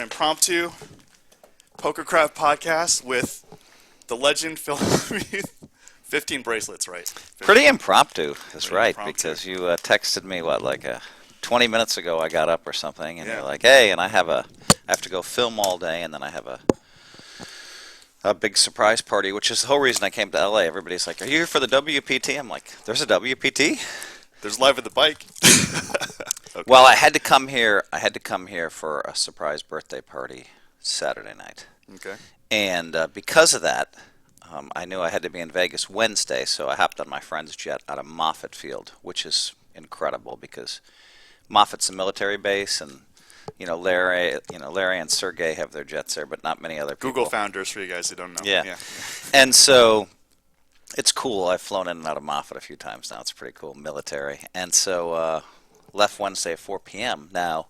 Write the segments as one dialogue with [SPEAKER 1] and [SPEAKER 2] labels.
[SPEAKER 1] impromptu PokerCraft podcast with the legend Phil Hellmuth. 15 bracelets, right? 15.
[SPEAKER 2] Pretty impromptu, that's
[SPEAKER 1] Pretty
[SPEAKER 2] right,
[SPEAKER 1] impromptu.
[SPEAKER 2] because you texted me, 20 minutes ago I got up or something, and
[SPEAKER 1] Yeah.
[SPEAKER 2] you're like, hey, and I have to go film all day, and then I have a big surprise party, which is the whole reason I came to LA. Everybody's like, are you here for the WPT? I'm like, there's a WPT?
[SPEAKER 1] There's live at the bike. Okay.
[SPEAKER 2] Well, I had to come here for a surprise birthday party Saturday night.
[SPEAKER 1] Okay.
[SPEAKER 2] And because of that, I knew I had to be in Vegas Wednesday, so I hopped on my friend's jet out of Moffett Field, which is incredible because Moffat's a military base, and Larry and Sergey have their jets there, but not many other people.
[SPEAKER 1] Google founders, for you guys who don't know.
[SPEAKER 2] Yeah. And so it's cool. I've flown in and out of Moffett a few times now. It's pretty cool, military. And so left Wednesday at 4 p.m. Now,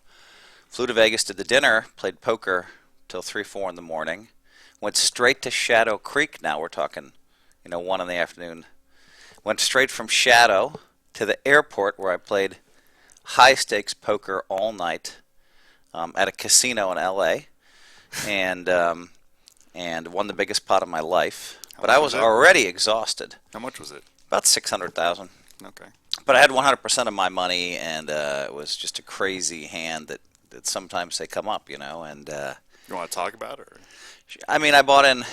[SPEAKER 2] flew to Vegas, did the dinner, played poker till 3, 4 in the morning. Went straight to Shadow Creek. Now we're talking, 1 in the afternoon. Went straight from Shadow to the airport where I played high-stakes poker all night at a casino in L.A. and won the biggest pot of my life. But I was already exhausted.
[SPEAKER 1] How much was it?
[SPEAKER 2] About $600,000.
[SPEAKER 1] Okay.
[SPEAKER 2] But I had 100% of my money, and it was just a crazy hand that sometimes they come up, and
[SPEAKER 1] You want to talk about it? Or?
[SPEAKER 2] I mean, I bought in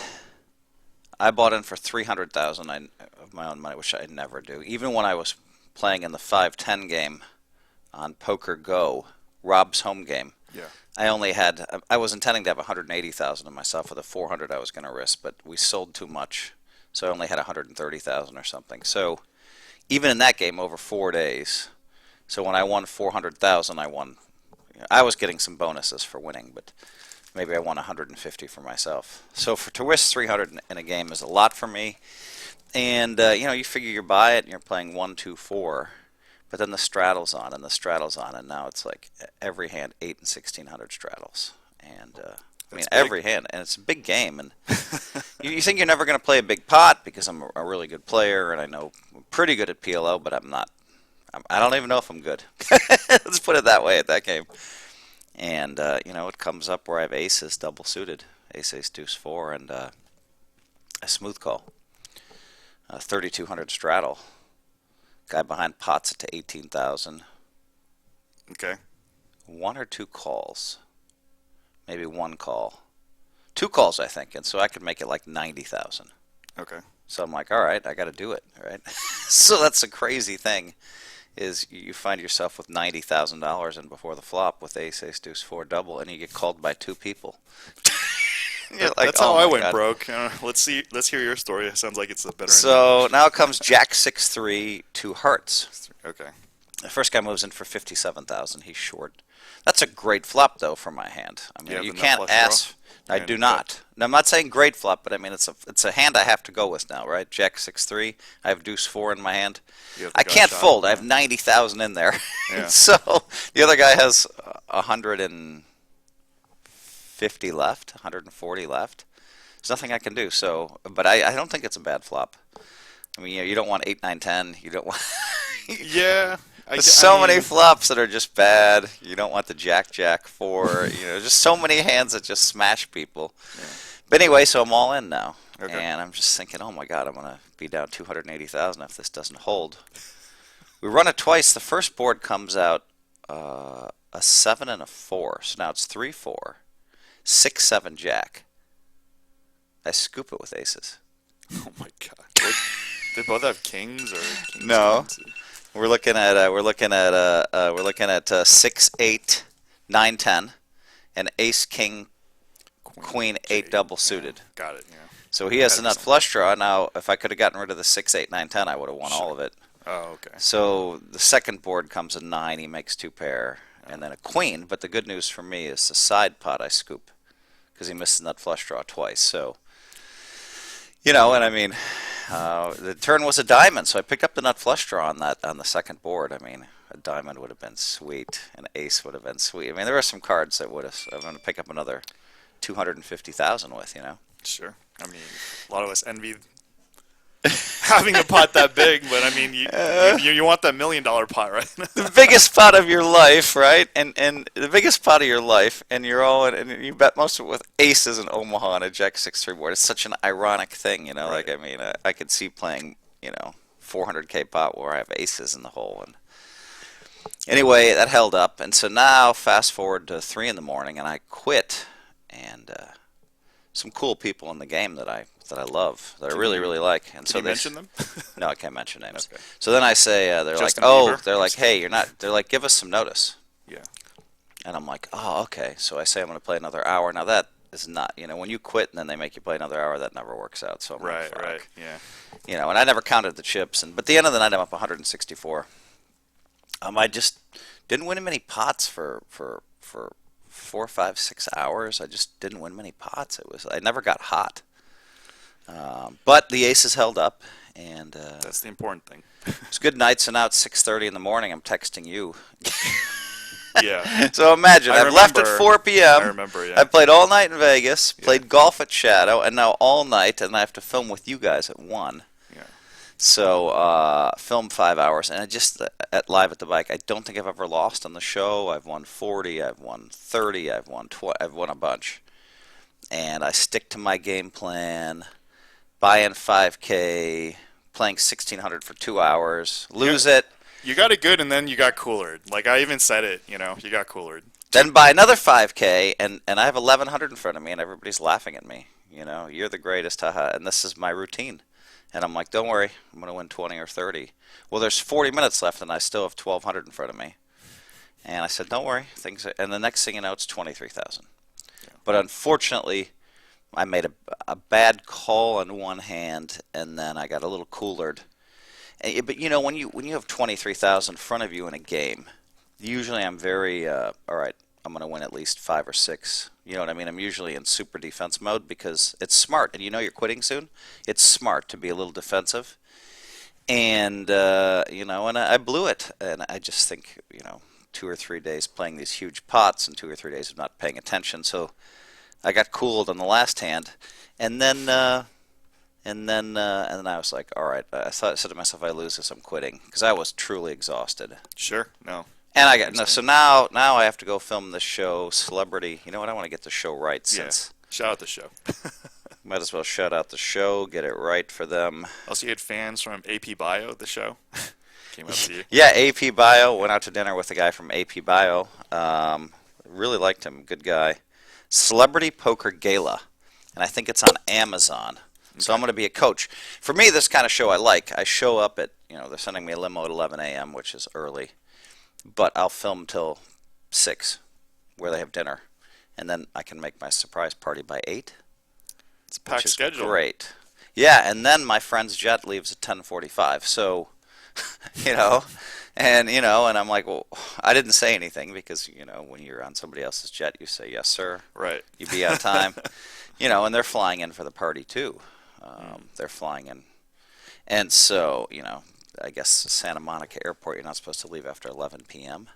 [SPEAKER 2] for $300,000 of my own money, which I never do. Even when I was playing in the 5-10 game on Poker Go, Rob's home game.
[SPEAKER 1] Yeah.
[SPEAKER 2] I was intending to have $180,000 of myself with the $400 I was going to risk, but we sold too much, so I only had $130,000 or something. So even in that game over 4 days, so when I won $400,000, I was getting some bonuses for winning, but maybe I won $150 for myself. So to risk $300 in a game is a lot for me. And you figure you buy it and you're playing 1, 2, 4, but then the straddle's on and the straddle's on, and now it's like every hand 8 and 1600 straddles, and every hand, and it's a big game, and you think you're never going to play a big pot because I'm a really good player and I know I'm pretty good at PLO, but I'm not. I don't even know if I'm good. Let's put it that way at that game. And, it comes up where I have aces double suited, ace, deuce, 4, and a smooth call. 3,200 straddle. Guy behind pots it to 18,000.
[SPEAKER 1] Okay.
[SPEAKER 2] 1 or 2 calls. Maybe 1 call. 2 calls, I think, and so I could make it like 90,000.
[SPEAKER 1] Okay.
[SPEAKER 2] So I'm like, all right, I got to do it, right? So that's a crazy thing. Is you find yourself with $90,000 in before the flop with ace, deuce, 4 double, and you get called by 2 people.
[SPEAKER 1] That's how I went broke. Let's hear your story. It sounds like it's a better.
[SPEAKER 2] So now comes Jack 6-3, 2 hearts.
[SPEAKER 1] Okay.
[SPEAKER 2] The first guy moves in for 57,000. He's short. That's a great flop though for my hand. I mean, you can't ask. I do not. No, I'm not saying great flop, but I mean it's a hand I have to go with now, right? Jack 6-3. I have deuce 4 in my hand. I can't fold. I have 90,000 in there.
[SPEAKER 1] Yeah.
[SPEAKER 2] So the other guy has 150 left, 140 left. There's nothing I can do. So, but I don't think it's a bad flop. I mean, you don't want 8, 9, 10. You don't want.
[SPEAKER 1] Yeah.
[SPEAKER 2] There's so many flops that are just bad. You don't want the Jack 4. Just so many hands that just smash people.
[SPEAKER 1] Yeah.
[SPEAKER 2] But anyway, so I'm all in now.
[SPEAKER 1] Okay.
[SPEAKER 2] And I'm just thinking, oh my God, I'm going to be down 280,000 if this doesn't hold. We run it twice. The first board comes out a 7 and a 4. So now it's 3-4. 6-7 Jack. I scoop it with aces.
[SPEAKER 1] Oh my God. They both have kings or kings?
[SPEAKER 2] No.
[SPEAKER 1] Kings?
[SPEAKER 2] We're looking at 6-8, 9-10, and ace king queen 8 double suited.
[SPEAKER 1] Got it. Yeah.
[SPEAKER 2] So he has a nut flush draw. Now, if I could have gotten rid of the 6, 8, 9, 10, I would have won all of it.
[SPEAKER 1] Oh, okay.
[SPEAKER 2] So the second board comes a 9. He makes 2 pair, and then a queen. But the good news for me is the side pot I scoop because he missed the nut flush draw twice. So, and I mean. The turn was a diamond, so I picked up the nut flush draw on the second board. I mean, a diamond would have been sweet, an ace would have been sweet. I mean, there were some cards that I'm going to pick up another 250,000 with,
[SPEAKER 1] Sure. I mean, a lot of us envy having a pot that big, but I mean, you want that $1 million pot, right?
[SPEAKER 2] The biggest pot of your life, right? And the biggest pot of your life, and you're all in, and you bet most of it with aces in Omaha on a Jack 6-3 board. It's such an ironic thing, you know.
[SPEAKER 1] Right.
[SPEAKER 2] Like, I mean, I could see playing, 400K pot where I have aces in the hole. And anyway, that held up, and so now fast forward to 3 in the morning, and I quit, and some cool people in the game that I love, that I really, really like. And
[SPEAKER 1] Can
[SPEAKER 2] so
[SPEAKER 1] you mention them?
[SPEAKER 2] No, I can't mention names.
[SPEAKER 1] Okay.
[SPEAKER 2] So then I say,
[SPEAKER 1] Justin
[SPEAKER 2] they're
[SPEAKER 1] Bieber?
[SPEAKER 2] like, hey, you're not. They're like, give us some notice.
[SPEAKER 1] Yeah.
[SPEAKER 2] And I'm like, oh, okay. So I say I'm going to play another hour. Now that is not, when you quit and then they make you play another hour, that never works out. So I'm like, fuck.
[SPEAKER 1] Right. Yeah.
[SPEAKER 2] And I never counted the chips. But at the end of the night, I'm up 164. I just didn't win many pots for 4, 5, 6 hours. I just didn't win many pots. I never got hot. But the aces held up, and
[SPEAKER 1] That's the important thing.
[SPEAKER 2] it's a good night. So now it's 6:30 in the morning. I'm texting you.
[SPEAKER 1] Yeah.
[SPEAKER 2] So imagine, I've left at 4 p.m.
[SPEAKER 1] I remember, yeah.
[SPEAKER 2] I played all night in Vegas, played golf at Shadow, and now all night, and I have to film with you guys at 1.
[SPEAKER 1] Yeah.
[SPEAKER 2] So film 5 hours, and I just at live at the bike. I don't think I've ever lost on the show. I've won 40, I've won 30, I've won a bunch, and I stick to my game plan. Buy in 5K, playing 1,600 for 2 hours, lose it.
[SPEAKER 1] You got it good, and then you got coolered. Like I even said it, you got coolered.
[SPEAKER 2] Then buy another 5K, and I have 1,100 in front of me, and everybody's laughing at me. You're the greatest, haha. And this is my routine. And I'm like, don't worry, I'm going to win 20 or 30. Well, there's 40 minutes left, and I still have 1,200 in front of me. And I said, don't worry, and the next thing you know, it's 23,000. Yeah. But unfortunately, I made a bad call on one hand, and then I got a little coolered. But when you have 23,000 in front of you in a game, usually I'm very all right. I'm going to win at least 5 or 6. You know what I mean? I'm usually in super defense mode because it's smart, and you're quitting soon. It's smart to be a little defensive, and and I blew it, and I just think 2 or 3 days playing these huge pots and 2 or 3 days of not paying attention, so I got cooled on the last hand, and then I was like, all right. I said to myself, I lose this, I'm quitting, because I was truly exhausted.
[SPEAKER 1] Sure. No.
[SPEAKER 2] And so now I have to go film this show, Celebrity. You know what? I want to get the show right since.
[SPEAKER 1] Yeah. Shout out the show.
[SPEAKER 2] Might as well shout out the show, get it right for them.
[SPEAKER 1] Also, you had fans from AP Bio, the show. Came up to you.
[SPEAKER 2] Yeah, AP Bio. Went out to dinner with a guy from AP Bio. Really liked him. Good guy. Celebrity Poker Gala, and I think it's on Amazon. So I'm going to be a coach. For me, this kind of show I like. I show up at, they're sending me a limo at 11 a.m., which is early, but I'll film till 6, where they have dinner, and then I can make my surprise party by 8.
[SPEAKER 1] It's a packed schedule.
[SPEAKER 2] Great. Yeah, and then my friend's jet leaves at 10:45. So, and I'm like, well, I didn't say anything because when you're on somebody else's jet, you say yes, sir.
[SPEAKER 1] Right.
[SPEAKER 2] You be on time. And they're flying in for the party too. They're flying in, and so I guess Santa Monica Airport, you're not supposed to leave after 11 p.m.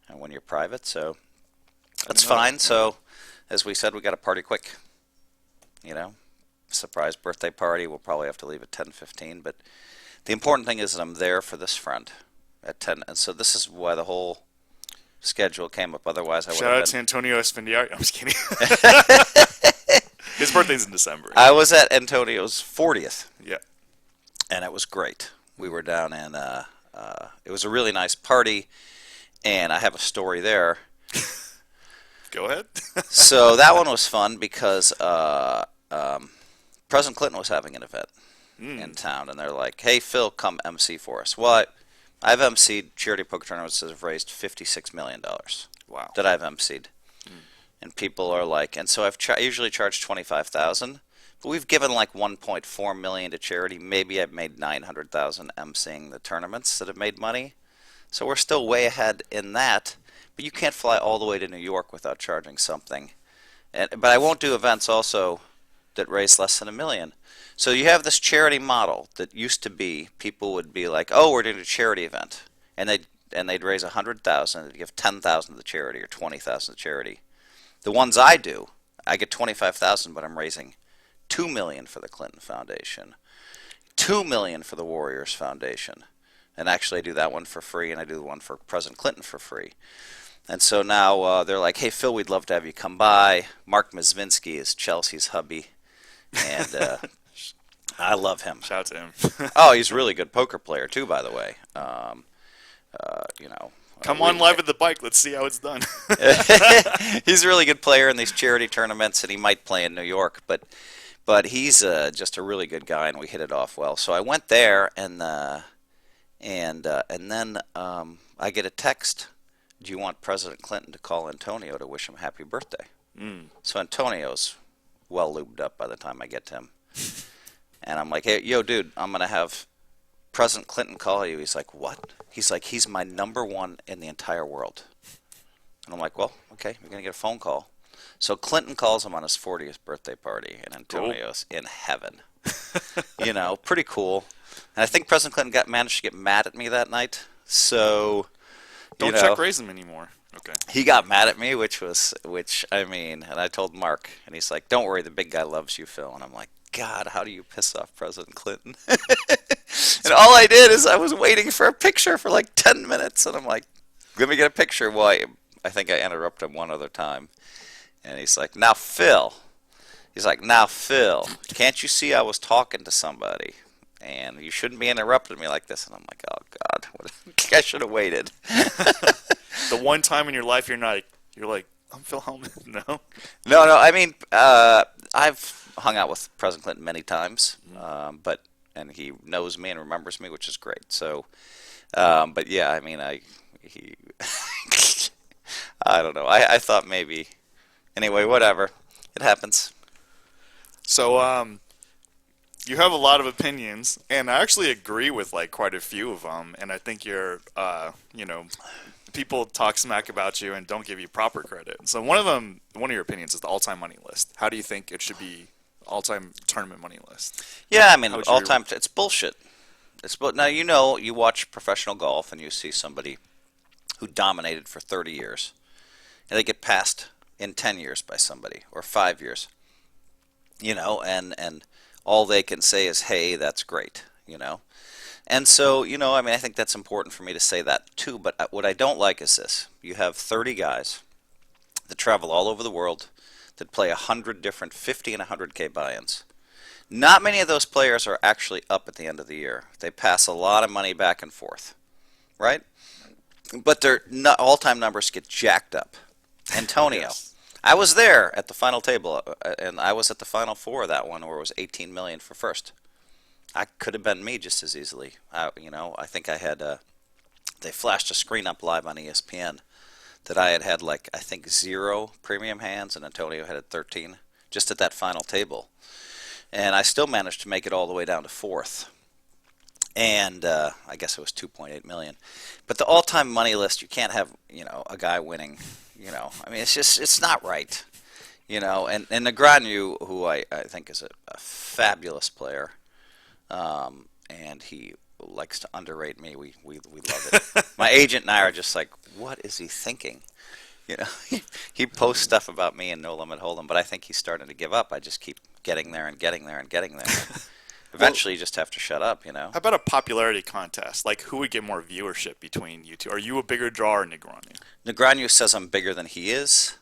[SPEAKER 2] and when you're private, so that's fine. So, as we said, we got to party quick. Surprise birthday party. We'll probably have to leave at 10:15, but the important thing is that I'm there for this friend at 10, and so this is why the whole schedule came up. Otherwise, I would have
[SPEAKER 1] Shout out
[SPEAKER 2] been...
[SPEAKER 1] to Antonio Esfandiari. I'm just kidding. His birthday's in December.
[SPEAKER 2] I was at Antonio's 40th.
[SPEAKER 1] Yeah.
[SPEAKER 2] And it was great. We were down in, it was a really nice party, and I have a story there.
[SPEAKER 1] Go ahead.
[SPEAKER 2] So that one was fun because President Clinton was having an event in town, and they're like, hey, Phil, come MC for us. Well, I've MC'd charity poker tournaments that have raised $56 million.
[SPEAKER 1] Wow.
[SPEAKER 2] That I've MC'd. And people are like, and so I've usually charged $25,000, but we've given like $1.4 million to charity. Maybe I've made $900,000 emceeing the tournaments that have made money. So we're still way ahead in that. But you can't fly all the way to New York without charging something. But I won't do events also that raise less than $1 million. So you have this charity model that used to be people would be like, oh, we're doing a charity event, and they'd raise $100,000, they'd give $10,000 to the charity or $20,000 to the charity. The ones I do, I get $25,000, but I'm raising $2 million for the Clinton Foundation, $2 million for the Warriors Foundation. And actually, I do that one for free, and I do the one for President Clinton for free. And so now they're like, hey, Phil, we'd love to have you come by. Mark Mizvinsky is Chelsea's hubby, and I love him.
[SPEAKER 1] Shout out to him.
[SPEAKER 2] Oh, he's a really good poker player, too, by the way.
[SPEAKER 1] Come on live at the bike. Let's see how it's done.
[SPEAKER 2] He's a really good player in these charity tournaments, and he might play in New York. But he's just a really good guy, and we hit it off well. So I went there, and then I get a text. Do you want President Clinton to call Antonio to wish him happy birthday? So Antonio's well lubed up by the time I get to him. And I'm like, hey, yo, dude, I'm going to have President Clinton call you. He's like, what? He's like, he's my #1 in the entire world. And I'm like, well, okay, you're going to get a phone call. So Clinton calls him on his 40th birthday party, and Antonio's in heaven. Pretty cool. And I think President Clinton managed to get mad at me that night. So,
[SPEAKER 1] Don't check raise him anymore. Okay.
[SPEAKER 2] He got mad at me, and I told Mark, and he's like, don't worry, the big guy loves you, Phil. And I'm like, God, how do you piss off President Clinton? And all I did is I was waiting for a picture for like 10 minutes, and I'm like, let me get a picture. Well, I think I interrupted him one other time. And he's like, now, Phil, can't you see I was talking to somebody? And you shouldn't be interrupting me like this. And I'm like, oh, God, I should have waited.
[SPEAKER 1] The one time in your life you're like, I'm Phil Hellmuth. No?
[SPEAKER 2] No, I mean, I've hung out with President Clinton many times, and he knows me and remembers me, which is great. So, but yeah, I mean, I don't know. I thought maybe. Anyway, whatever. It happens.
[SPEAKER 1] So, you have a lot of opinions, and I actually agree with like quite a few of them. And I think you're, people talk smack about you and don't give you proper credit. So one of your opinions is the all-time money list. How do you think it should be all-time tournament money list?
[SPEAKER 2] Yeah, I mean, all-time. It's bullshit. Now you watch professional golf and you see somebody who dominated for 30 years, and they get passed in 10 years by somebody or 5 years. And all they can say is, hey, that's great, And so, I think that's important for me to say that too, but what I don't like is this. You have 30 guys that travel all over the world that play 100 different 50 and 100K buy-ins. Not many of those players are actually up at the end of the year. They pass a lot of money back and forth, right? But their all-time numbers get jacked up. Antonio. Yes. I was there at the final table, and I was at the final four of that one where it was $18 million for first. I could have been me just as easily. I think I had, they flashed a screen up live on ESPN that I had like, I think 0 premium hands, and Antonio had 13, just at that final table. And I still managed to make it all the way down to fourth. And I guess it was $2.8 million. But the all-time money list, you can't have, a guy winning, it's not right. And Negreanu, who I think is a fabulous player, and he likes to underrate me. We love it. My agent and I are just like, what is he thinking? He posts stuff about me and No Limit Hold'em, but I think he's starting to give up. I just keep getting there and getting there and getting there. Eventually, you just have to shut up,
[SPEAKER 1] How about a popularity contest? Like, who would get more viewership between you two? Are you a bigger draw or Negreanu?
[SPEAKER 2] Negreanu says I'm bigger than he is,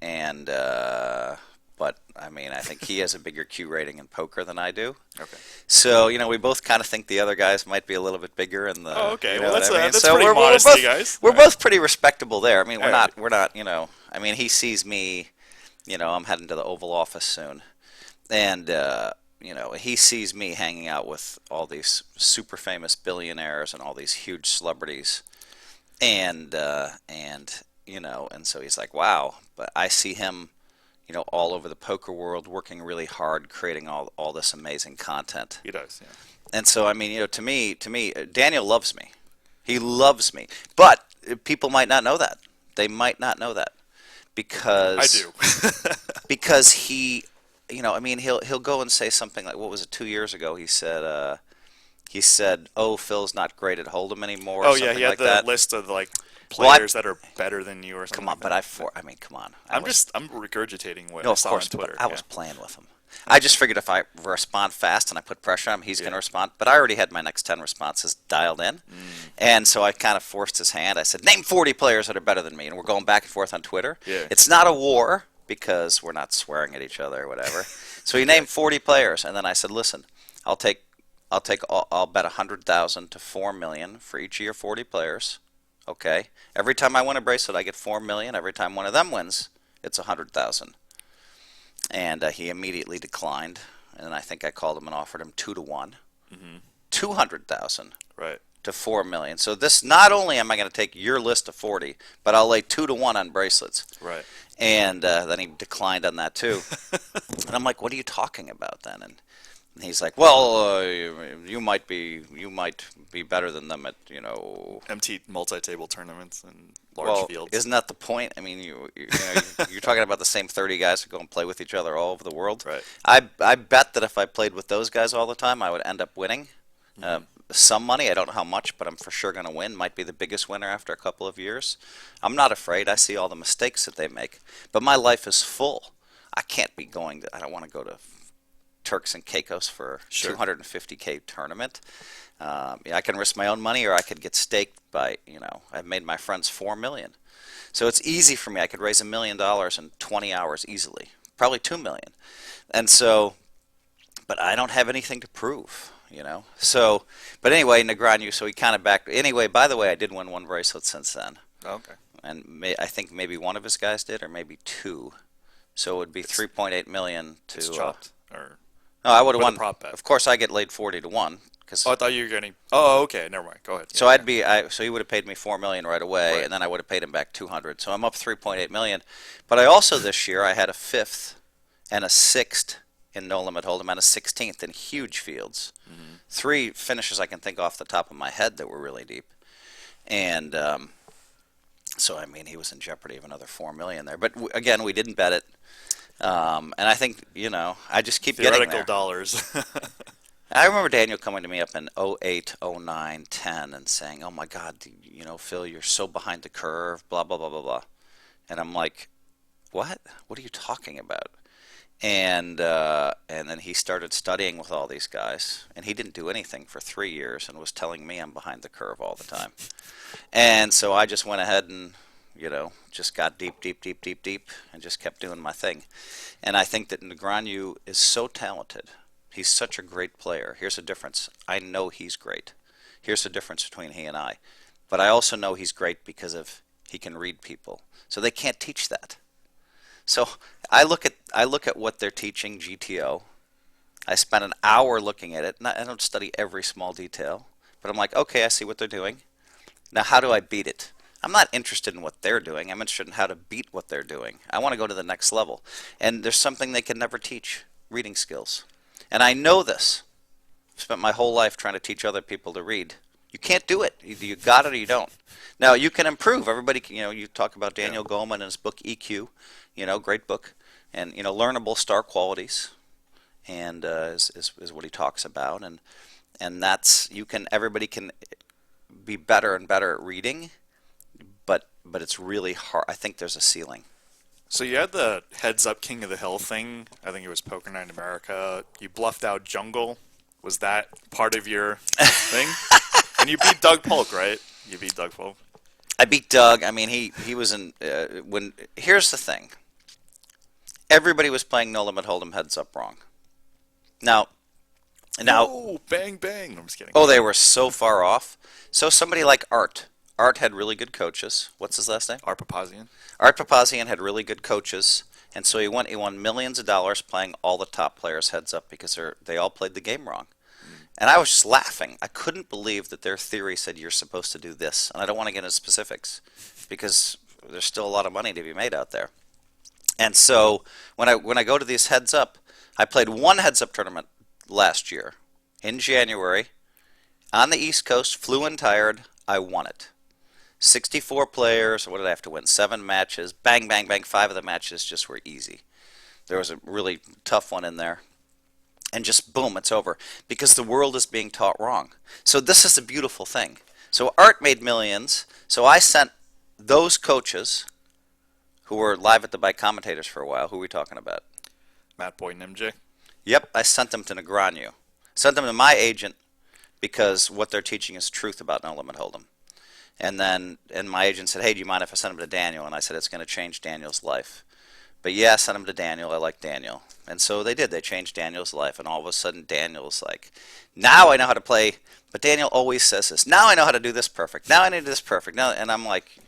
[SPEAKER 2] and but I think he has a bigger Q rating in poker than I do.
[SPEAKER 1] Okay.
[SPEAKER 2] So we both kind of think the other guys might be a little bit bigger in the.
[SPEAKER 1] Oh, okay.
[SPEAKER 2] Well,
[SPEAKER 1] that's
[SPEAKER 2] so
[SPEAKER 1] pretty modest, guys.
[SPEAKER 2] We're both pretty respectable there. We're not. He sees me. I'm heading to the Oval Office soon, and. He sees me hanging out with all these super famous billionaires and all these huge celebrities, and so he's like, wow. But I see him, all over the poker world, working really hard, creating all this amazing content.
[SPEAKER 1] He does, yeah.
[SPEAKER 2] And so, to me, Daniel loves me. He loves me. But people might not know that. They might not know that because
[SPEAKER 1] I do.
[SPEAKER 2] because he. He'll go and say something like, what was it, 2 years ago? He said, oh, Phil's not great at Hold'em anymore.
[SPEAKER 1] Oh, yeah, he had the list of, players that are better than you or something.
[SPEAKER 2] Come on,
[SPEAKER 1] like
[SPEAKER 2] come on.
[SPEAKER 1] I'm regurgitating what
[SPEAKER 2] I
[SPEAKER 1] saw on
[SPEAKER 2] course,
[SPEAKER 1] Twitter.
[SPEAKER 2] I was playing with him. I just figured if I respond fast and I put pressure on him, he's going to respond. But I already had my next 10 responses dialed in. And so I kind of forced his hand. I said, name 40 players that are better than me. And we're going back and forth on Twitter.
[SPEAKER 1] Yeah.
[SPEAKER 2] It's not a war because we're not swearing at each other or whatever. So he named 40 players. And then I said, listen, I'll bet 100,000 to 4 million for each of your 40 players. Okay. Every time I win a bracelet, I get 4 million. Every time one of them wins, it's 100,000. And he immediately declined. And I think I called him and offered him 2-1, 200,000
[SPEAKER 1] Right.
[SPEAKER 2] to 4 million. So this, not only am I going to take your list of 40, but I'll lay 2-1 on bracelets.
[SPEAKER 1] Right.
[SPEAKER 2] And then he declined on that too. And I'm like, what are you talking about then? And he's like, well, you might be better than them at
[SPEAKER 1] Empty multi-table tournaments and large fields.
[SPEAKER 2] Isn't that the point? I mean, you're talking about the same 30 guys who go and play with each other all over the world.
[SPEAKER 1] Right.
[SPEAKER 2] I bet that if I played with those guys all the time, I would end up winning some money. I don't know how much, but I'm for sure going to win. Might be the biggest winner after a couple of years. I'm not afraid. I see all the mistakes that they make, but my life is full. I can't be going to. I don't want to go to Turks and Caicos for $250K tournament. I can risk my own money, or I could get staked by, I've made my friends $4 million. So it's easy for me. I could raise $1 million in 20 hours easily, probably $2 million. And so, but I don't have anything to prove, So, but anyway, Negreanu, so he kind of backed. Anyway, by the way, I did win one bracelet since then.
[SPEAKER 1] Okay.
[SPEAKER 2] And I think maybe one of his guys did, or maybe two. So it would be 3.8 million to.
[SPEAKER 1] It's chopped, or.
[SPEAKER 2] No, I would have
[SPEAKER 1] With a
[SPEAKER 2] won.
[SPEAKER 1] prop bet.
[SPEAKER 2] Of course, I get laid 40-1.
[SPEAKER 1] Oh, I thought you were getting. Oh, okay. Never mind. Go ahead.
[SPEAKER 2] So So he would have paid me $4 million right away,
[SPEAKER 1] Right.
[SPEAKER 2] and then I would have paid him back 200. So I'm up 3.8 million. But I also this year I had a 5th and a 6th in No Limit Hold'em and a 16th in huge fields. 3 finishes I can think off the top of my head that were really deep, and so I mean he was in jeopardy of another 4 million there. But again, we didn't bet it. And I think, I just keep getting there.
[SPEAKER 1] Theoretical dollars.
[SPEAKER 2] I remember Daniel coming to me up in 08, 09, 10 and saying, oh my God, Phil, you're so behind the curve, blah, blah, blah, blah, blah. And I'm like, what? What are you talking about? And then he started studying with all these guys, and he didn't do anything for 3 years and was telling me I'm behind the curve all the time. And so I just went ahead and just got deep, and just kept doing my thing. And I think that Negreanu is so talented. He's such a great player. Here's the difference. I know he's great. Here's the difference between he and I. But I also know he's great because he can read people. So they can't teach that. So I look at what they're teaching GTO. I spent an hour looking at it. I don't study every small detail. But I'm like, okay, I see what they're doing. Now how do I beat it? I'm not interested in what they're doing. I'm interested in how to beat what they're doing. I want to go to the next level. And there's something they can never teach, reading skills. And I know this. I've spent my whole life trying to teach other people to read. You can't do it. Either you got it or you don't. Now, you can improve. Everybody, you talk about Daniel Goleman and his book EQ, great book. And, learnable star qualities and is what he talks about. And that's, everybody can be better and better at reading. But it's really hard. I think there's a ceiling.
[SPEAKER 1] So you had the heads up King of the Hill thing. I think it was Poker Night in America. You bluffed out Jungle. Was that part of your thing? And you beat Doug Polk, right? You beat Doug Polk.
[SPEAKER 2] I beat Doug. I mean, he was in here's the thing. Everybody was playing No Limit Hold'em heads up wrong. Now,
[SPEAKER 1] oh, bang bang. I'm just kidding.
[SPEAKER 2] Oh, they were so far off. So somebody like Art. Art had really good coaches. What's his last name?
[SPEAKER 1] Art Papazian.
[SPEAKER 2] Art Papazian had really good coaches, and so he won millions of dollars playing all the top players heads up because they all played the game wrong. And I was just laughing. I couldn't believe that their theory said you're supposed to do this. And I don't want to get into specifics because there's still a lot of money to be made out there. And so when I go to these heads up, I played one heads up tournament last year in January on the East Coast, flew in tired. I won it. 64 players. What did I have to win? 7 matches. Bang, bang, bang. 5 of the matches just were easy. There was a really tough one in there. And just boom, it's over. Because the world is being taught wrong. So this is a beautiful thing. So Art made millions. So I sent those coaches who were live at the bike commentators for a while. Who are we talking about?
[SPEAKER 1] Matt Boyd and MJ.
[SPEAKER 2] Yep, I sent them to Negreanu. Sent them to my agent because what they're teaching is truth about no limit hold'em. And my agent said, hey, do you mind if I send them to Daniel? And I said, it's going to change Daniel's life. But yeah, I sent them to Daniel. I like Daniel. And so they did. They changed Daniel's life. And all of a sudden, Daniel's like, now I know how to play. But Daniel always says this. Now I know how to do this perfect. Now I need this perfect. Now, and I'm like,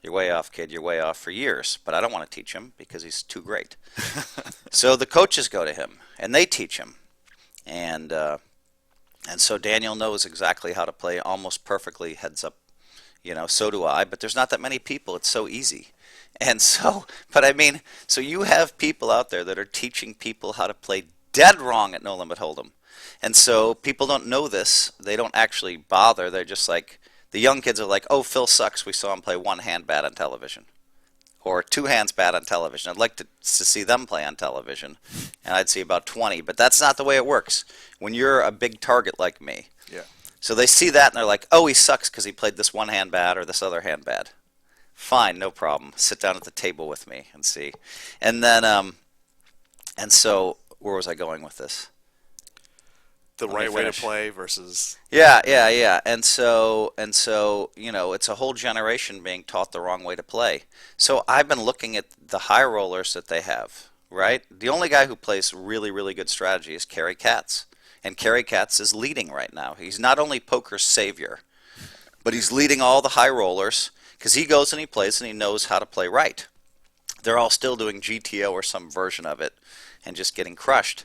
[SPEAKER 2] you're way off, kid. You're way off for years. But I don't want to teach him because he's too great. So the coaches go to him, and they teach him. And so Daniel knows exactly how to play almost perfectly heads up. So do I. But there's not that many people. It's so easy. And so, but I mean, so you have people out there that are teaching people how to play dead wrong at No Limit Hold'em. And so people don't know this. They don't actually bother. They're just like, the young kids are like, oh, Phil sucks. We saw him play one hand bad on television. Or two hands bad on television. I'd like to see them play on television. And I'd see about 20. But that's not the way it works. When you're a big target like me.
[SPEAKER 1] Yeah.
[SPEAKER 2] So they see that and they're like, oh, he sucks because he played this one hand bad or this other hand bad. Fine, no problem. Sit down at the table with me and see. And then, and so, where was I going with this?
[SPEAKER 1] The right way to play versus...
[SPEAKER 2] Yeah. And so, it's a whole generation being taught the wrong way to play. So I've been looking at the high rollers that they have, right? The only guy who plays really, really good strategy is Kerry Katz. And Kerry Katz is leading right now. He's not only poker's savior, but he's leading all the high rollers. Because he goes and he plays and he knows how to play right. They're all still doing GTO or some version of it and just getting crushed.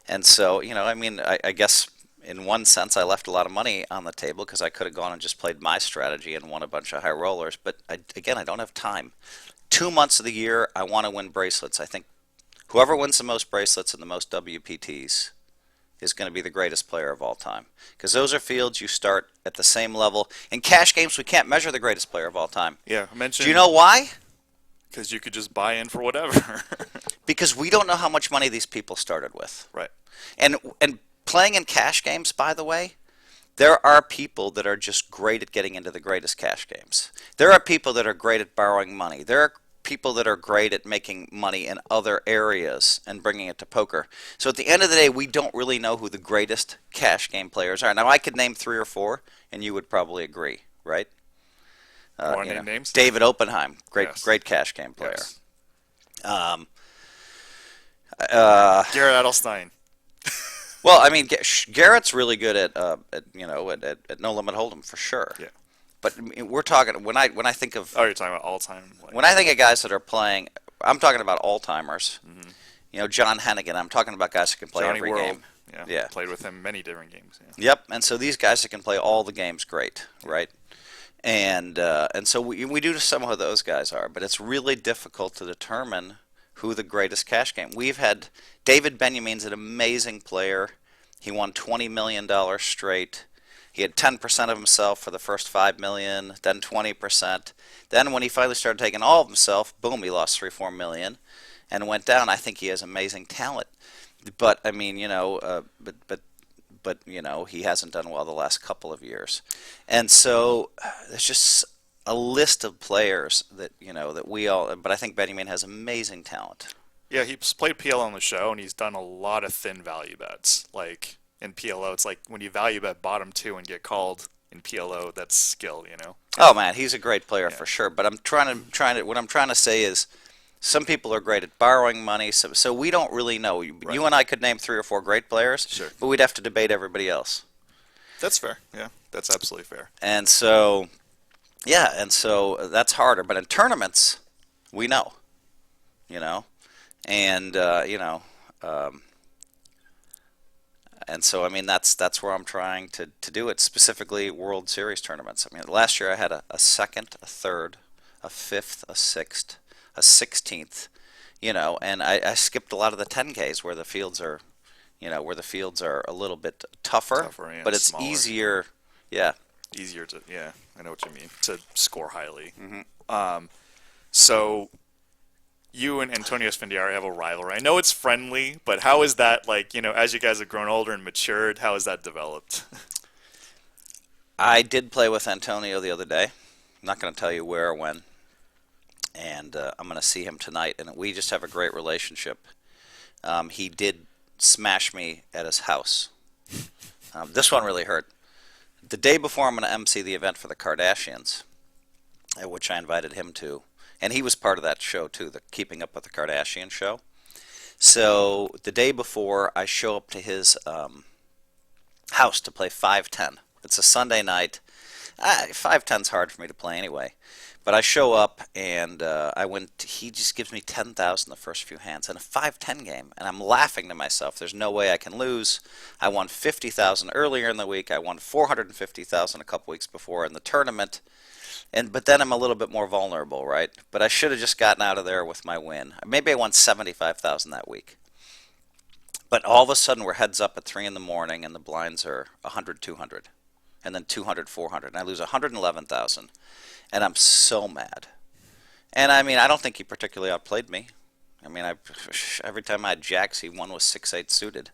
[SPEAKER 2] And so, I guess in one sense I left a lot of money on the table because I could have gone and just played my strategy and won a bunch of high rollers. But I don't have time. 2 months of the year, I want to win bracelets. I think whoever wins the most bracelets and the most WPTs is going to be the greatest player of all time. Because those are fields you start at the same level. In cash games, we can't measure the greatest player of all time.
[SPEAKER 1] Yeah, I mentioned...
[SPEAKER 2] Do you know why?
[SPEAKER 1] Because you could just buy in for whatever.
[SPEAKER 2] Because we don't know how much money these people started with.
[SPEAKER 1] Right.
[SPEAKER 2] And playing in cash games, by the way, there are people that are just great at getting into the greatest cash games. There are people that are great at borrowing money. There are people that are great at making money in other areas and bringing it to poker. So at the end of the day, we don't really know who the greatest cash game players are. Now, I could name 3 or 4, and you would probably agree, right?
[SPEAKER 1] Want to name names?
[SPEAKER 2] David Oppenheim, great cash game player.
[SPEAKER 1] Yes. Garrett Adelstein.
[SPEAKER 2] Well, I mean, Garrett's really good at No Limit Hold'em for sure.
[SPEAKER 1] Yeah.
[SPEAKER 2] But we're talking when I think of...
[SPEAKER 1] Oh, you're talking about all-time?
[SPEAKER 2] When I think of guys that are playing, I'm talking about all-timers. Mm-hmm. John Hennigan, I'm talking about guys who can play every game.
[SPEAKER 1] Yeah. Played with him many different games. Yeah.
[SPEAKER 2] Yep, and so these guys that can play all the games great, right? And so we do some of those guys are, but it's really difficult to determine who the greatest cash game. We've had David Benjamin's an amazing player. He won $20 million straight. He had 10% of himself for the first $5 million, then 20%. Then when he finally started taking all of himself, boom, he lost $3-4 million and went down. I think he has amazing talent. But I mean, but he hasn't done well the last couple of years. And so there's just a list of players that we all, but I think Benjamin has amazing talent.
[SPEAKER 1] Yeah, he's played PLO on the show and he's done a lot of thin value bets. Like in PLO, it's like when you value bet bottom 2 and get called in PLO, that's skill,
[SPEAKER 2] Oh man, he's a great player for sure. But what I'm trying to say is, some people are great at borrowing money, so we don't really know.
[SPEAKER 1] Right.
[SPEAKER 2] You and I could name 3 or 4 great players,
[SPEAKER 1] sure,
[SPEAKER 2] but we'd have to debate everybody else.
[SPEAKER 1] That's fair. Yeah, that's absolutely fair.
[SPEAKER 2] And so, that's harder. But in tournaments, we know, and and so I mean that's where I'm trying to do it, specifically World Series tournaments. I mean, last year I had a second, a third, a fifth, a sixth, a 16th, and I skipped a lot of the 10Ks where the fields are, a little bit tougher
[SPEAKER 1] yeah,
[SPEAKER 2] but it's
[SPEAKER 1] smaller.
[SPEAKER 2] Easier. Yeah.
[SPEAKER 1] Easier to, I know what you mean, to score highly.
[SPEAKER 2] Mm-hmm.
[SPEAKER 1] So you and Antonio Spendiari have a rivalry. I know it's friendly, but how is that, as you guys have grown older and matured, how has that developed?
[SPEAKER 2] I did play with Antonio the other day. I'm not going to tell you where or when. And I'm going to see him tonight, and we just have a great relationship. He did smash me at his house. This one really hurt. The day before I'm going to MC the event for the Kardashians, which I invited him to, and he was part of that show too, the Keeping Up with the Kardashians show. So the day before, I show up to his house to play 5-10. It's a Sunday night. 5-10's hard for me to play anyway. But I show up, and he just gives me 10,000 the first few hands in a 5-10 game, and I'm laughing to myself. There's no way I can lose. I won 50,000 earlier in the week. I won 450,000 a couple weeks before in the tournament. But then I'm a little bit more vulnerable, right? But I should have just gotten out of there with my win. Maybe I won 75,000 that week. But all of a sudden, we're heads up at 3 in the morning, and the blinds are 100, 200, and then 200, 400, and I lose 111,000. And I'm so mad. And I mean, I don't think he particularly outplayed me. I mean, every time I had jacks, he won with 6-8 suited.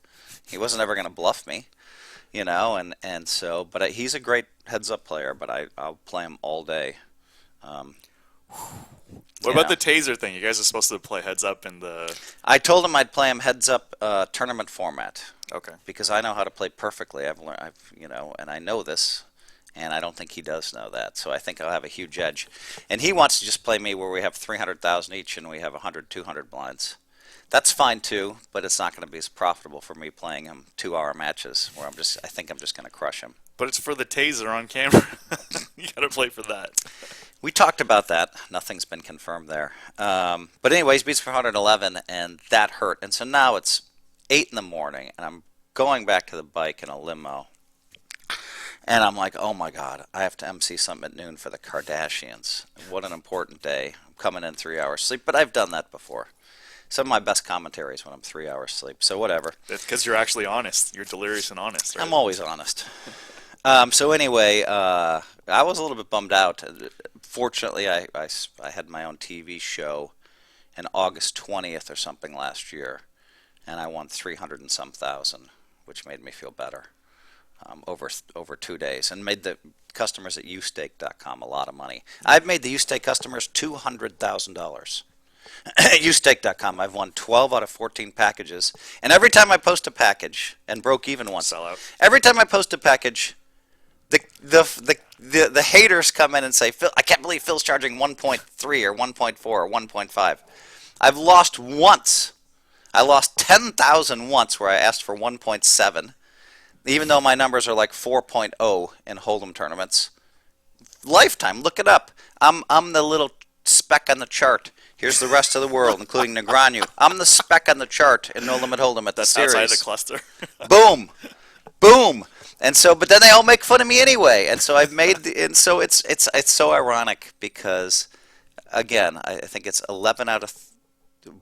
[SPEAKER 2] He wasn't ever going to bluff me, and so. But he's a great heads-up player. But I'll play him all day.
[SPEAKER 1] What about the taser thing? You guys are supposed to play heads-up in the.
[SPEAKER 2] I told him I'd play him heads-up tournament format.
[SPEAKER 1] Okay.
[SPEAKER 2] Because I know how to play perfectly. I've learned, and I know this. And I don't think he does know that, so I think I'll have a huge edge. And he wants to just play me where we have 300,000 each and we have 100, 200 blinds. That's fine too, but it's not going to be as profitable for me playing him 2-hour matches where I think I'm just going to crush him.
[SPEAKER 1] But it's for the taser on camera. You got to play for that.
[SPEAKER 2] We talked about that. Nothing's been confirmed there. But anyways, beats for 111, and that hurt. And so now it's 8 in the morning, and I'm going back to the bike in a limo. And I'm like, oh my God, I have to MC something at noon for the Kardashians. What an important day. I'm coming in 3 hours sleep, but I've done that before. Some of my best commentaries when I'm 3 hours sleep, so whatever.
[SPEAKER 1] That's because you're actually honest. You're delirious and honest, right?
[SPEAKER 2] I'm always honest. So anyway, I was a little bit bummed out. Fortunately, I had my own TV show in August 20th or something last year, and I won 300 and some thousand, which made me feel better. Over 2 days, and made the customers at ustake.com a lot of money. I've made the Ustake customers $200,000. At ustake.com, I've won 12 out of 14 packages, and every time I post a package, and broke even once.
[SPEAKER 1] Sell out.
[SPEAKER 2] Every time I post a package, the haters come in and say, Phil, I can't believe Phil's charging 1.3 or 1.4 or 1.5. I've lost once. I lost 10,000 once where I asked for 1.7. Even though my numbers are like 4.0 in Hold'em tournaments. Lifetime, look it up. I'm the little speck on the chart. Here's the rest of the world, including Negreanu. I'm the speck on the chart in No Limit Hold'em at the series.
[SPEAKER 1] That's outside the cluster.
[SPEAKER 2] Boom, boom. And so, but then they all make fun of me anyway. And so and so it's so ironic because, again, I think it's 11 out of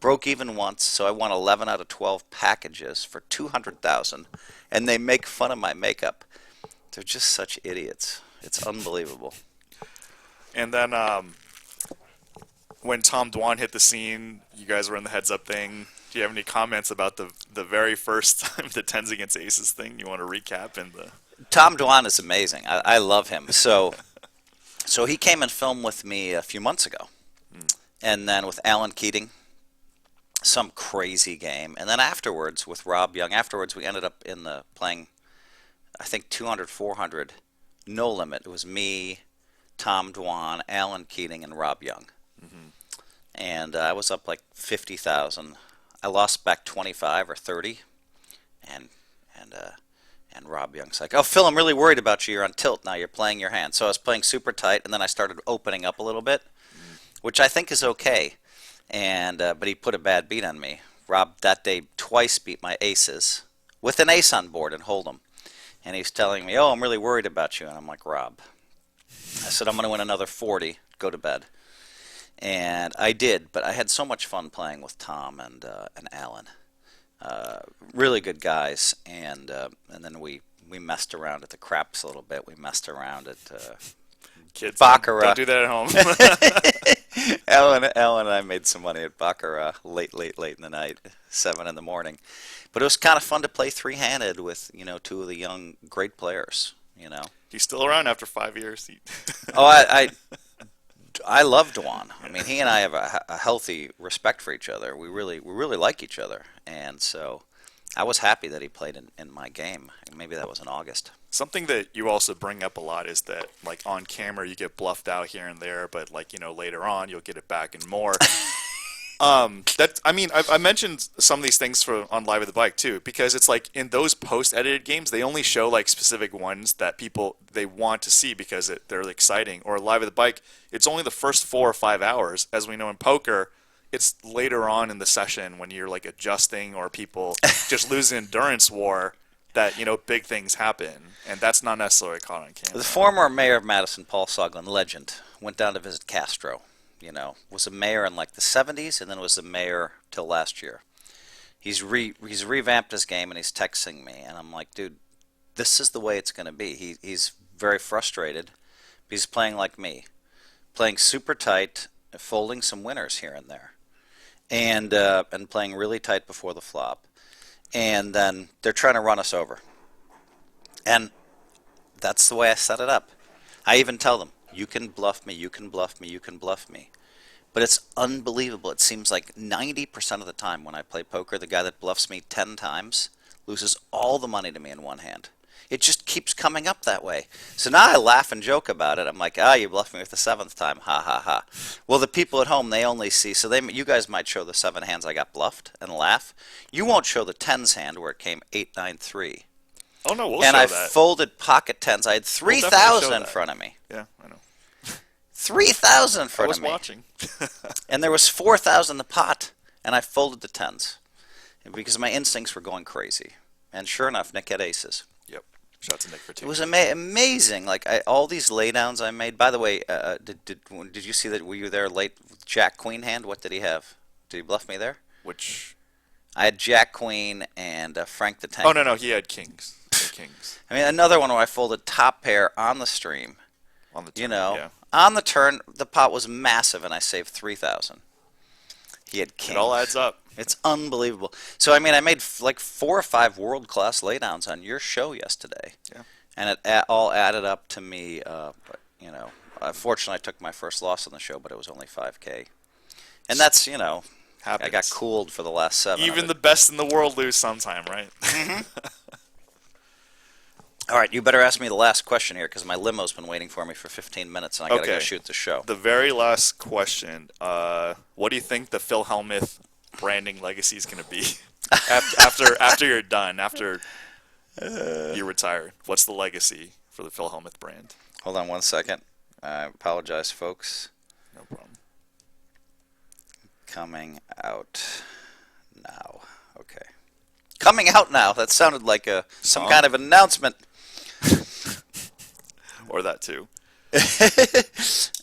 [SPEAKER 2] broke even once, so I won 11 out of 12 packages for 200,000, and they make fun of my makeup. They're just such idiots. It's unbelievable.
[SPEAKER 1] And then when Tom Dwan hit the scene, you guys were in the heads-up thing. Do you have any comments about the very first time, the tens against aces thing? You want to recap?
[SPEAKER 2] Tom Dwan is amazing. I love him. So he came and filmed with me a few months ago, and then with Alan Keating. Some crazy game, and then afterwards with Rob Young. Afterwards, we ended up playing, I think 200, 400, no limit. It was me, Tom Dwan, Alan Keating, and Rob Young. Mm-hmm. And I was up like 50,000. I lost back 25 or 30, and Rob Young's like, "Oh, Phil, I'm really worried about you. You're on tilt now. You're playing your hand." So I was playing super tight, and then I started opening up a little bit, which I think is okay. And but he put a bad beat on me. Rob that day twice beat my aces with an ace on board and Hold'em. And he's telling me, "Oh, I'm really worried about you." And I'm like, "Rob," I said, "I'm going to win another 40. Go to bed." And I did, but I had so much fun playing with Tom and Alan. Really good guys. And then we messed around at the craps a little bit. We messed around at
[SPEAKER 1] Kids,
[SPEAKER 2] Baccarat.
[SPEAKER 1] Don't do that at home.
[SPEAKER 2] Alan and I made some money at Baccarat late in the night, 7 in the morning. But it was kind of fun to play three-handed with, two of the young great players,
[SPEAKER 1] He's still around after 5 years.
[SPEAKER 2] Oh, I love Dwan. I mean, he and I have a healthy respect for each other. We really like each other. And so I was happy that he played in my game. Maybe that was in August.
[SPEAKER 1] Something that you also bring up a lot is that, like, on camera you get bluffed out here and there, but, like, you know, later on you'll get it back and more. I mentioned some of these things on Live at the Bike too, because it's like in those post-edited games they only show like specific ones that people they want to see because they're exciting. Or Live at the Bike, it's only the first 4 or 5 hours. As we know in poker, it's later on in the session when you're like adjusting or people just lose an endurance war that, you know, big things happen, and that's not necessarily caught on camera.
[SPEAKER 2] The former mayor of Madison, Paul Soglin, legend, went down to visit Castro. You know, was a mayor in like the 70s, and then was the mayor till last year. He's revamped his game, and he's texting me, and I'm like, dude, this is the way it's going to be. He's very frustrated. He's playing like me, playing super tight, folding some winners here and there, and playing really tight before the flop, and then they're trying to run us over. And that's the way I set it up. I even tell them, you can bluff me, you can bluff me, you can bluff me. But it's unbelievable. It seems like 90% of the time when I play poker, the guy that bluffs me 10 times loses all the money to me in one hand. It just keeps coming up that way. So now I laugh and joke about it. I'm like, you bluffed me with the 7th time, ha ha ha. Well, the people at home, they only see, so you guys might show the 7 hands I got bluffed and laugh. You won't show the 10s hand where it came 8, 9, 3.
[SPEAKER 1] Oh no, we'll
[SPEAKER 2] and
[SPEAKER 1] show
[SPEAKER 2] I
[SPEAKER 1] that.
[SPEAKER 2] Folded pocket 10s. I had 3,000 in front of me.
[SPEAKER 1] Yeah, I know.
[SPEAKER 2] 3,000 in front of me.
[SPEAKER 1] I was watching.
[SPEAKER 2] And there was 4,000 in the pot, and I folded the 10s because my instincts were going crazy. And sure enough, Nick had aces.
[SPEAKER 1] Yep. Shots to Nick for 2.
[SPEAKER 2] It was amazing. Like all these laydowns I made. By the way, did you see that? Were you there late? Jack Queen hand. What did he have? Did he bluff me there?
[SPEAKER 1] Which?
[SPEAKER 2] I had Jack Queen and Frank the Tank.
[SPEAKER 1] Oh no, he had kings. Kings.
[SPEAKER 2] I mean, another one where I folded top pair on the stream.
[SPEAKER 1] On the turn,
[SPEAKER 2] you know,
[SPEAKER 1] yeah.
[SPEAKER 2] On the turn, the pot was massive, and I saved 3,000. He had kings.
[SPEAKER 1] It all adds up.
[SPEAKER 2] It's unbelievable. So, I mean, I made like 4 or 5 world-class laydowns on your show yesterday.
[SPEAKER 1] Yeah.
[SPEAKER 2] And it all added up to me, you know, unfortunately I took my first loss on the show, but it was only $5K. And that's, you know,
[SPEAKER 1] happens.
[SPEAKER 2] I got cooled for the last 7.
[SPEAKER 1] Even the best in the world lose sometime, right?
[SPEAKER 2] Mm-hmm. All right, you better ask me the last question here because my limo's been waiting for me for 15 minutes and I got to go shoot the show.
[SPEAKER 1] The very last question, what do you think the Phil Hellmuth branding legacy is going to be after you're done, after you retire? What's the legacy for the Phil Hellmuth brand?
[SPEAKER 2] Hold on one second. I apologize, folks.
[SPEAKER 1] No problem.
[SPEAKER 2] Coming out now. Okay. Coming out now. That sounded like some kind of announcement.
[SPEAKER 1] Or that too.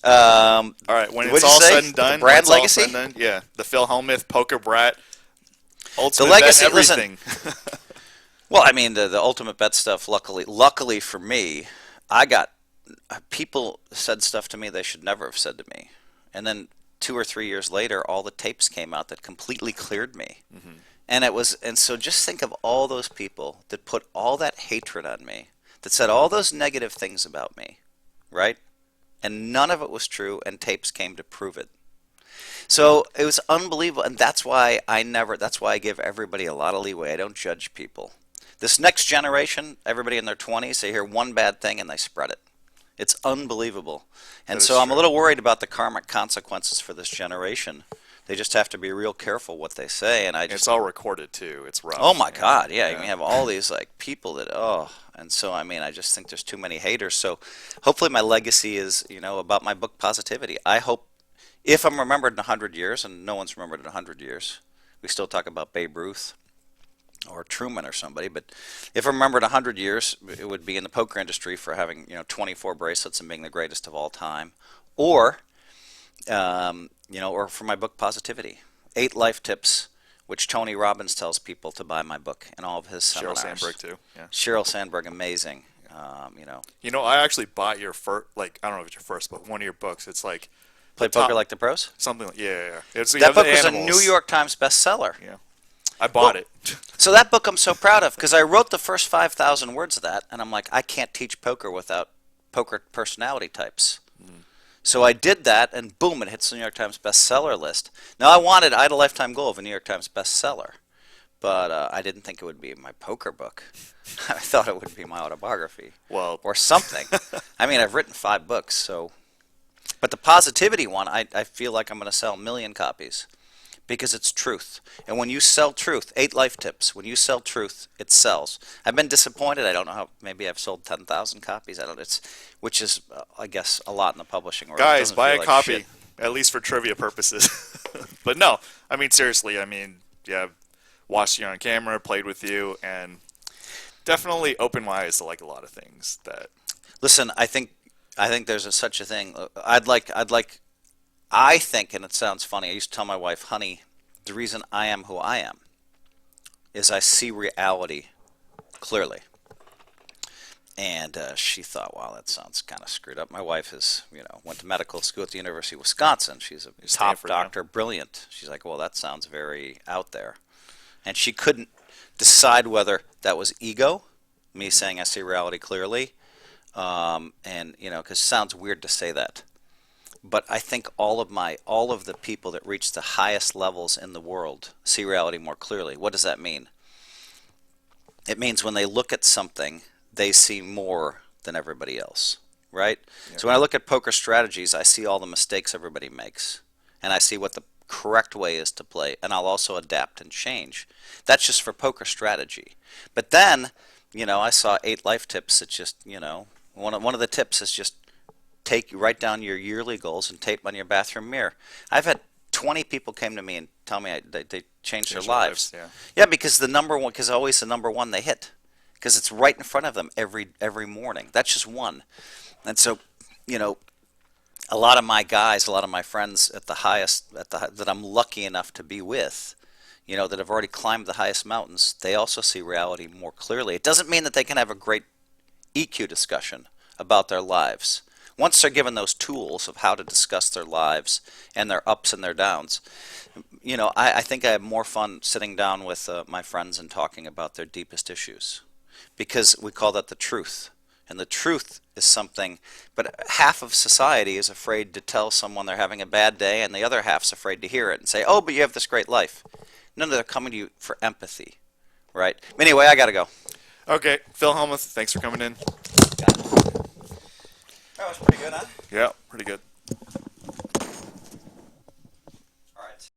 [SPEAKER 2] All
[SPEAKER 1] right, when it's all said and done,
[SPEAKER 2] the brand legacy?
[SPEAKER 1] Yeah, the Phil Hellmuth Poker Brat, ultimate
[SPEAKER 2] the legacy,
[SPEAKER 1] bet, everything.
[SPEAKER 2] Listen, well, I mean, the ultimate bet stuff. Luckily for me, I got people said stuff to me they should never have said to me, and then 2 or 3 years later, all the tapes came out that completely cleared me. Mm-hmm. And so just think of all those people that put all that hatred on me, that said all those negative things about me, right? And none of it was true, and tapes came to prove it. So it was unbelievable, and that's why I give everybody a lot of leeway. I don't judge people. This next generation, everybody in their 20s, they hear one bad thing and they spread it. It's unbelievable. And so I'm a little worried about the karmic consequences for this generation. They just have to be real careful what they say, and it's
[SPEAKER 1] all recorded too. It's rough.
[SPEAKER 2] Oh my God, yeah. You have all these like people that and so I mean I just think there's too many haters. So hopefully my legacy is about my book Positivity. I hope if I'm remembered in 100 years, and no one's remembered in 100 years, we still talk about Babe Ruth or Truman or somebody, but if I'm remembered 100 years, it would be in the poker industry for having 24 bracelets and being the greatest of all time, or or for my book Positivity, 8 life tips, which Tony Robbins tells people to buy my book and all of his seminars.
[SPEAKER 1] Sheryl Sandberg too. Yeah.
[SPEAKER 2] Sheryl Sandberg, amazing.
[SPEAKER 1] I actually bought your first, I don't know if it's your first book, one of your books. It's like
[SPEAKER 2] Play Poker Like the Pros.
[SPEAKER 1] Something like yeah.
[SPEAKER 2] That book was a New York Times bestseller.
[SPEAKER 1] Yeah. I bought it.
[SPEAKER 2] So that book I'm so proud of because I wrote the first 5,000 words of that, and I'm like, I can't teach poker without poker personality types. So I did that, and boom, it hits the New York Times bestseller list. Now I had a lifetime goal of a New York Times bestseller, but I didn't think it would be my poker book. I thought it would be my autobiography.
[SPEAKER 1] Well,
[SPEAKER 2] or something. I mean, I've written 5 books, so. But the positivity one, I feel like I'm going to sell 1 million copies because it's truth. And when you sell truth, 8 life tips. When you sell truth, it sells. I've been disappointed. I don't know how. Maybe I've sold 10,000 copies. I don't. Which is, I guess, a lot in the publishing world.
[SPEAKER 1] guys, buy a
[SPEAKER 2] like
[SPEAKER 1] copy,
[SPEAKER 2] shit.
[SPEAKER 1] at least for trivia purposes. But no, I mean seriously. I mean, yeah, watched you on camera, played with you, and definitely opened my eyes to like a lot of things that.
[SPEAKER 2] Listen, I think there's such a thing. I think, and it sounds funny, I used to tell my wife, honey, the reason I am who I am is I see reality clearly. And she thought, wow, that sounds kind of screwed up. My wife went to medical school at the University of Wisconsin. She's a top doctor, brilliant. She's like, well, that sounds very out there. And she couldn't decide whether that was ego, me saying I see reality clearly, and because it sounds weird to say that. But I think all of the people that reach the highest levels in the world see reality more clearly. What does that mean? It means when they look at something, they see more than everybody else, right? Yeah. So when I look at poker strategies, I see all the mistakes everybody makes, and I see what the correct way is to play, and I'll also adapt and change. That's just for poker strategy. But then, I saw 8 life tips. It's just, one of the tips is just write down your yearly goals and tape on your bathroom mirror. I've had 20 people came to me and tell me they changed their lives. Yeah, because always the number one they hit, because it's right in front of them every morning. That's just one. And so, a lot of my guys, a lot of my friends at the highest, that I'm lucky enough to be with, that have already climbed the highest mountains, they also see reality more clearly. It doesn't mean that they can have a great EQ discussion about their lives. Once they're given those tools of how to discuss their lives and their ups and their downs, I think I have more fun sitting down with my friends and talking about their deepest issues, because we call that the truth. And the truth is something, but half of society is afraid to tell someone they're having a bad day, and the other half's afraid to hear it and say, oh, but you have this great life. No, they're coming to you for empathy, right? Anyway, I got to go.
[SPEAKER 1] Okay, Phil Hellmuth, thanks for coming in.
[SPEAKER 2] That was pretty good, huh?
[SPEAKER 1] Yeah, pretty good.